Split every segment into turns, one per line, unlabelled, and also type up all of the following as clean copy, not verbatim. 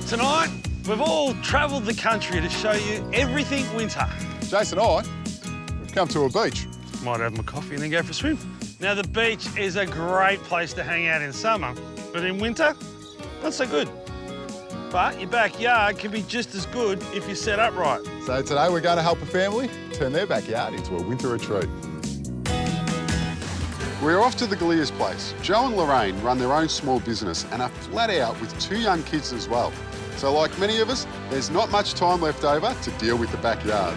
Tonight, we've all travelled the country to show you everything winter.
Jason and I, we've come to a beach.
Might have my coffee and then go for a swim. Now, the beach is a great place to hang out in summer, but in winter, not so good. But your backyard can be just as good if you set up right.
So today we're going to help a family turn their backyard into a winter retreat. We're off to the Gallia's place. Joe and Lorraine run their own small business and are flat out with 2 young kids as well. So like many of us, there's not much time left over to deal with the backyard.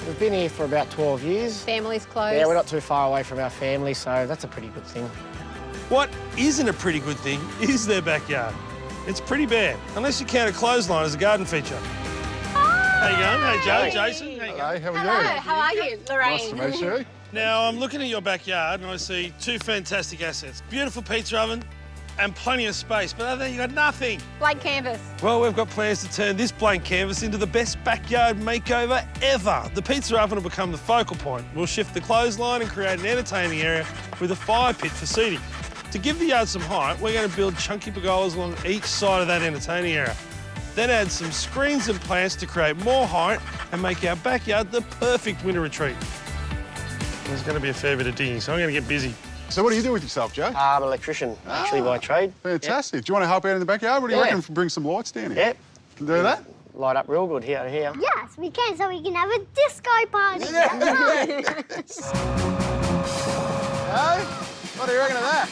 We've been here for about 12 years.
Family's close.
Yeah, we're not too far away from our family, so that's a pretty good thing.
What isn't a pretty good thing is their backyard. It's pretty bad, unless you count a clothesline as a garden feature. How you going? Hey, Joe,
Hey.
Jason, how you going?
Hey, how are
Hello,
you?
how are you, Lorraine?
Nice to meet you.
Now, I'm looking at your backyard and I see 2 fantastic assets. Beautiful pizza oven and plenty of space, but other than that, you got nothing.
Blank canvas.
Well, we've got plans to turn this blank canvas into the best backyard makeover ever. The pizza oven will become the focal point. We'll shift the clothesline and create an entertaining area with a fire pit for seating. To give the yard some height, we're going to build chunky pergolas along each side of that entertaining area. Then add some screens and plants to create more height and make our backyard the perfect winter retreat. There's going to be a fair bit of digging, so I'm going to get busy.
So what do you do with yourself, Joe?
I'm an electrician, actually, by trade.
Fantastic. Do you want to help out in the backyard? What do you
Yeah.
reckon if we bring some lights down here?
Yep.
Can do that?
Light up real good here to here.
Yes, we can, so we can have a disco party.
Hey, what do you reckon of that?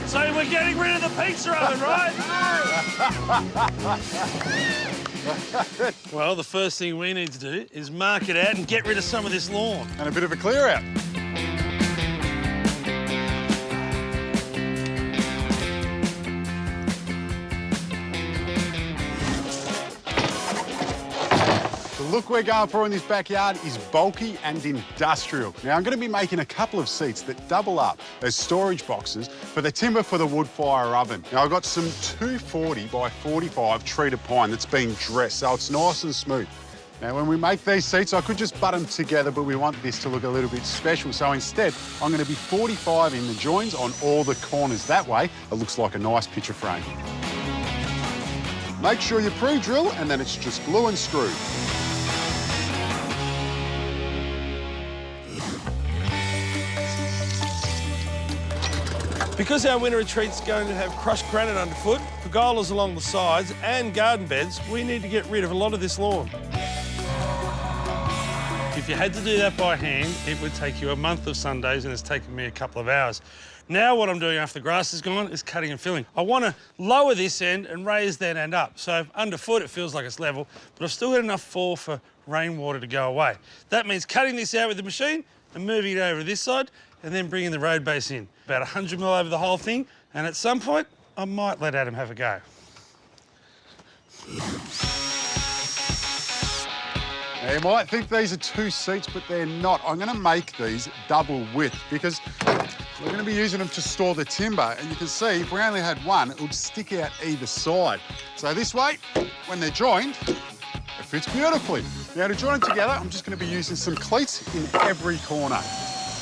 So we're getting rid of the pizza oven, right? Well, the first thing we need to do is mark it out and get rid of some of this lawn.
And a bit of a clear out. The look we're going for in this backyard is bulky and industrial. Now, I'm going to be making a couple of seats that double up as storage boxes for the timber for the wood fire oven. Now, I've got some 240 by 45 treated pine that's been dressed, so it's nice and smooth. Now, when we make these seats, I could just butt them together, but we want this to look a little bit special. So instead, I'm going to be 45 in the joins on all the corners. That way, it looks like a nice picture frame. Make sure you pre-drill, and then it's just glue and screw.
Because our winter retreat's going to have crushed granite underfoot, pergolas along the sides and garden beds, we need to get rid of a lot of this lawn. If you had to do that by hand, it would take you a month of Sundays, and it's taken me a couple of hours. Now what I'm doing after the grass is gone is cutting and filling. I want to lower this end and raise that end up. So underfoot it feels like it's level, but I've still got enough fall for rainwater to go away. That means cutting this out with the machine and moving it over to this side and then bringing the road base in. About 100 mil over the whole thing, and at some point, I might let Adam have a go.
Now, you might think these are 2 seats, but they're not. I'm going to make these double width because we're going to be using them to store the timber. And you can see, if we only had one, it would stick out either side. So this way, when they're joined, it fits beautifully. Now, to join them together, I'm just going to be using some cleats in every corner.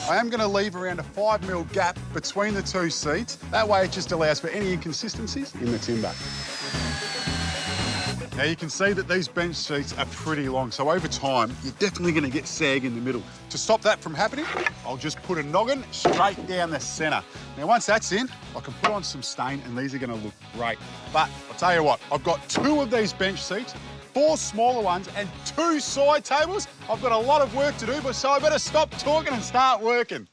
I am going to leave around a 5 mil gap between the 2 seats. That way, it just allows for any inconsistencies in the timber. Now, you can see that these bench seats are pretty long, so over time, you're definitely going to get sag in the middle. To stop that from happening, I'll just put a noggin straight down the centre. Now, once that's in, I can put on some stain, and these are going to look great. But I'll tell you what, I've got 2 of these bench seats, 4 smaller ones, and 2 side tables. I've got a lot of work to do, but so I better stop talking and start working.